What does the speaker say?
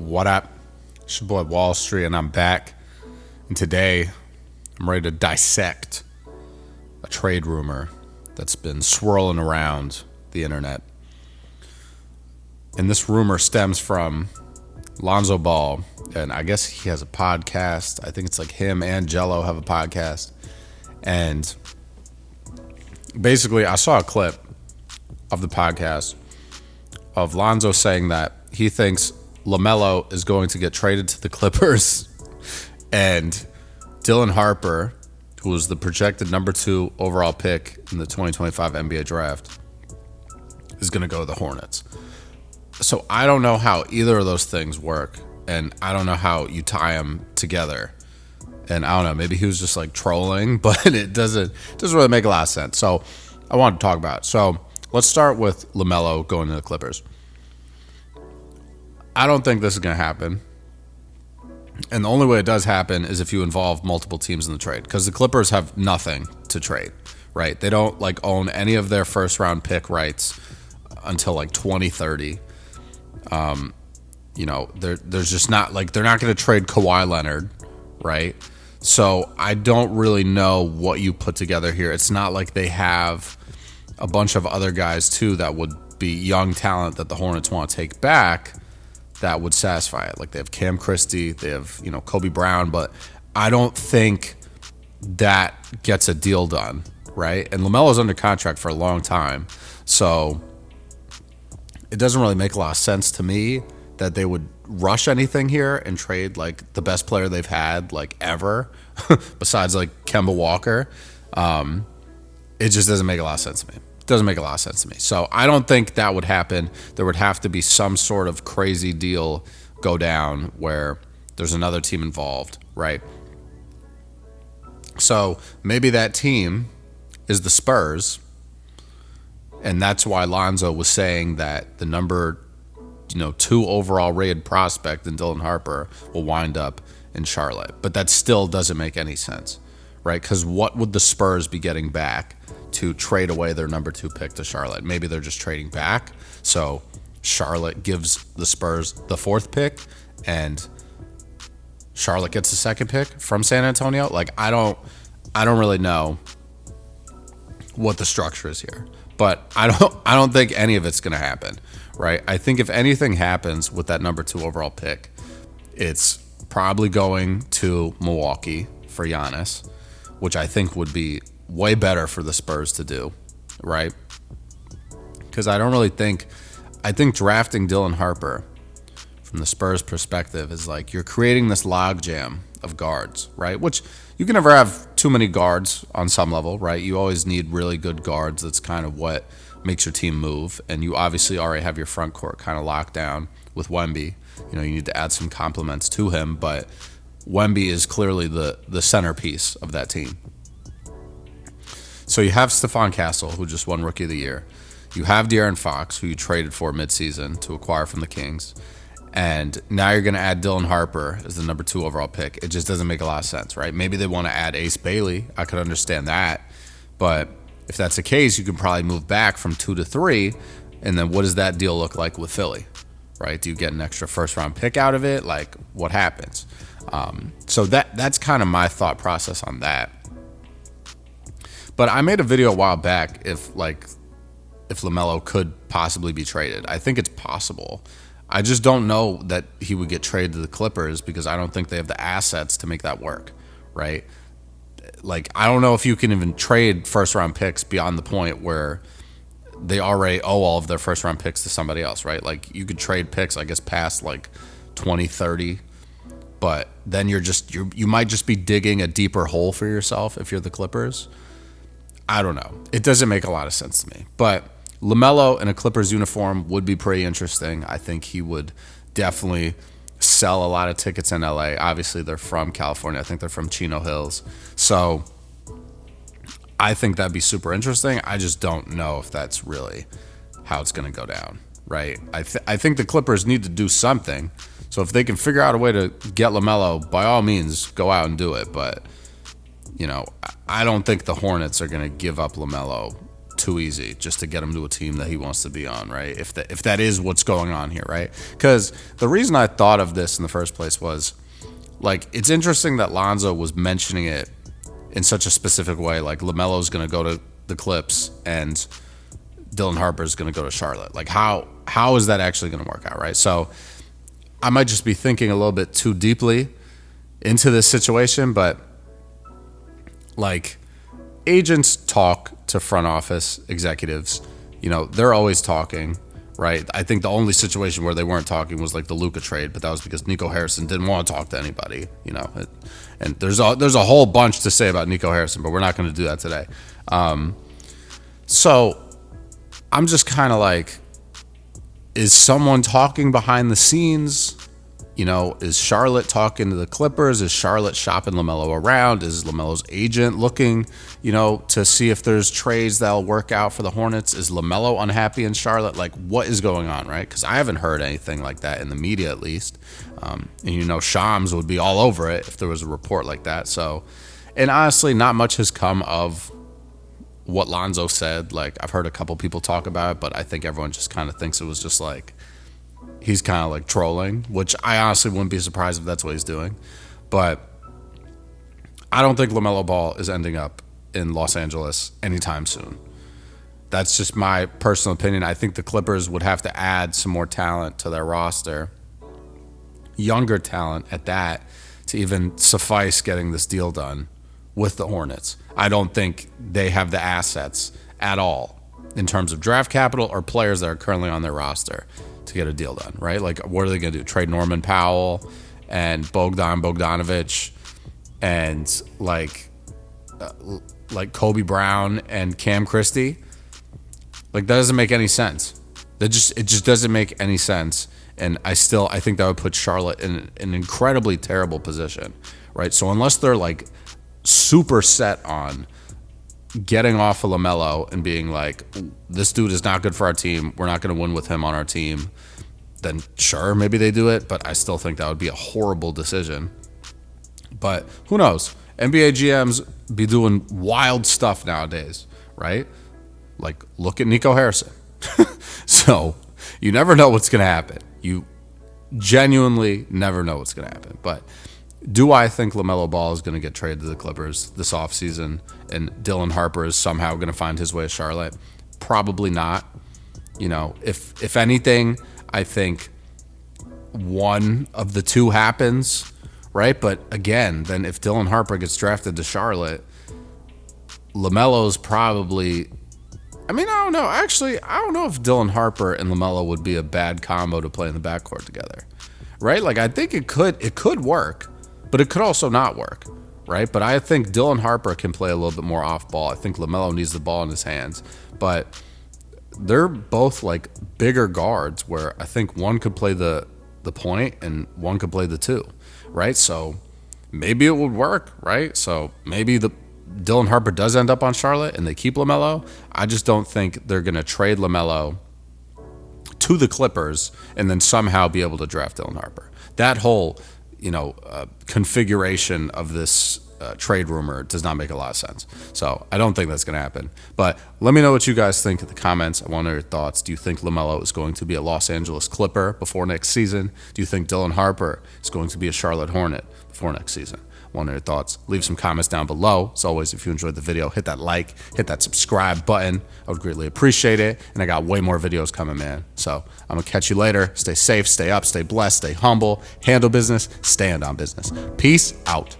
What up? It's your boy Wall Street, and I'm back. And today, I'm ready to dissect a trade rumor that's been swirling around the internet. And this rumor stems from LaMelo Ball, and I guess he has a podcast. I think it's like him and Jello have a podcast. And basically, I saw a clip of the podcast of Lonzo saying that he thinks LaMelo is going to get traded to the Clippers, and Dylan Harper, who was the projected number 2 overall pick in the 2025 NBA draft, is going to go to the Hornets. So I don't know how either of those things work, and I don't know how you tie them together. And I don't know, maybe he was just like trolling, but it doesn't really make a lot of sense. So I wanted to talk about it. So let's start with LaMelo going to the Clippers. I don't think this is going to happen. And the only way it does happen is if you involve multiple teams in the trade, because the Clippers have nothing to trade, right? They don't like own any of their first round pick rights until like 2030. There's just not like, they're not going to trade Kawhi Leonard, right? So I don't really know what you put together here. It's not like they have a bunch of other guys too that would be young talent that the Hornets want to take back that would satisfy it. Like they have Cam Christie, they have, Kobe Brown, but I don't think that gets a deal done, right? And LaMelo's under contract for a long time, so it doesn't really make a lot of sense to me that they would rush anything here and trade like the best player they've had like ever, besides like Kemba Walker. It just doesn't make a lot of sense to me. Doesn't make a lot of sense to me. So I don't think that would happen. There would have to be some sort of crazy deal go down where there's another team involved, right? So maybe that team is the Spurs, and that's why Lonzo was saying that the number 2 overall rated prospect in Dylan Harper will wind up in Charlotte. But that still doesn't make any sense, right? Because what would the Spurs be getting back to trade away their number 2 pick to Charlotte? Maybe they're just trading back, so Charlotte gives the Spurs the 4th pick and Charlotte gets the 2nd pick from San Antonio. Like I don't really know what the structure is here, but I don't think any of it's going to happen, right? I think if anything happens with that number 2 overall pick, it's probably going to Milwaukee for Giannis, which I think would be way better for the Spurs to do, right? Because I think drafting Dylan Harper from the Spurs perspective is like you're creating this logjam of guards, right? Which you can never have too many guards on some level, right? You always need really good guards. That's kind of what makes your team move. And you obviously already have your front court kind of locked down with Wemby. You need to add some compliments to him, but Wemby is clearly the centerpiece of that team. So you have Stephon Castle, who just won Rookie of the Year. You have De'Aaron Fox, who you traded for midseason to acquire from the Kings. And now you're going to add Dylan Harper as the number 2 overall pick. It just doesn't make a lot of sense, right? Maybe they want to add Ace Bailey. I could understand that. But if that's the case, you can probably move back from 2 to 3. And then what does that deal look like with Philly, right? Do you get an extra first-round pick out of it? Like, what happens? So that's kind of my thought process on that. But I made a video a while back if LaMelo could possibly be traded. I think it's possible. I just don't know that he would get traded to the Clippers because I don't think they have the assets to make that work, right? Like, I don't know if you can even trade first-round picks beyond the point where they already owe all of their first-round picks to somebody else, right? Like, you could trade picks, I guess, past like 2030, but then you might just be digging a deeper hole for yourself if you're the Clippers. I don't know. It doesn't make a lot of sense to me. But LaMelo in a Clippers uniform would be pretty interesting. I think he would definitely sell a lot of tickets in LA. Obviously, they're from California. I think they're from Chino Hills. So I think that'd be super interesting. I just don't know if that's really how it's going to go down, right? I think the Clippers need to do something. So if they can figure out a way to get LaMelo, by all means, go out and do it. But I don't think the Hornets are going to give up LaMelo too easy just to get him to a team that he wants to be on, right? If that is what's going on here, right? Because the reason I thought of this in the first place was, like, it's interesting that Lonzo was mentioning it in such a specific way. Like, LaMelo's going to go to the Clips and Dylan Harper's going to go to Charlotte. Like, how is that actually going to work out, right? So I might just be thinking a little bit too deeply into this situation, but, like, agents talk to front office executives. You know, they're always talking, right? I think the only situation where they weren't talking was like the Luka trade, but that was because Nico Harrison didn't want to talk to anybody, you know. And there's a whole bunch to say about Nico Harrison, but we're not going to do that today. So I'm just kind of like, is someone talking behind the scenes? You know, is Charlotte talking to the Clippers? Is Charlotte shopping LaMelo around? Is LaMelo's agent looking, you know, to see if there's trades that'll work out for the Hornets? Is LaMelo unhappy in Charlotte? Like, what is going on, right? Because I haven't heard anything like that in the media, at least. And, you know, Shams would be all over it if there was a report like that. So, and honestly, not much has come of what Lonzo said. Like, I've heard a couple people talk about it, but I think everyone just kind of thinks it was just like, he's kind of like trolling, which I honestly wouldn't be surprised if that's what he's doing. But I don't think LaMelo Ball is ending up in Los Angeles anytime soon. That's just my personal opinion. I think the Clippers would have to add some more talent to their roster, younger talent at that, to even suffice getting this deal done with the Hornets. I don't think they have the assets at all in terms of draft capital or players that are currently on their roster to get a deal done, right? Like, what are they going to do? Trade Norman Powell and Bogdanovich and like Kobe Brown and Cam Christie? Like, that doesn't make any sense. It just doesn't make any sense. And I think that would put Charlotte in an incredibly terrible position, right? So unless they're like super set on getting off of LaMelo and being like, this dude is not good for our team, we're not going to win with him on our team, then sure, maybe they do it, but I still think that would be a horrible decision. But who knows? NBA GMs be doing wild stuff nowadays, right? Like, look at Nico Harrison. So you never know what's going to happen. You genuinely never know what's going to happen. But do I think LaMelo Ball is going to get traded to the Clippers this offseason and Dylan Harper is somehow going to find his way to Charlotte? Probably not. You know, if anything, I think one of the two happens, right? But again, then if Dylan Harper gets drafted to Charlotte, LaMelo's probably... I mean, I don't know. Actually, I don't know if Dylan Harper and LaMelo would be a bad combo to play in the backcourt together, right? Like, I think it could work, but it could also not work, right? But I think Dylan Harper can play a little bit more off ball. I think LaMelo needs the ball in his hands, but they're both like bigger guards where I think one could play the point and one could play the two, right? So maybe it would work, right? So maybe Dylan Harper does end up on Charlotte and they keep LaMelo. I just don't think they're going to trade LaMelo to the Clippers and then somehow be able to draft Dylan Harper. That whole, configuration of this trade rumor does not make a lot of sense. So I don't think that's going to happen. But let me know what you guys think in the comments. I want to know your thoughts. Do you think LaMelo is going to be a Los Angeles Clipper before next season? Do you think Dylan Harper is going to be a Charlotte Hornet before next season? I want to know your thoughts. Leave some comments down below. As always, if you enjoyed the video, hit that like, hit that subscribe button. I would greatly appreciate it. And I got way more videos coming, man. So I'm going to catch you later. Stay safe, stay up, stay blessed, stay humble, handle business, stand on business. Peace out.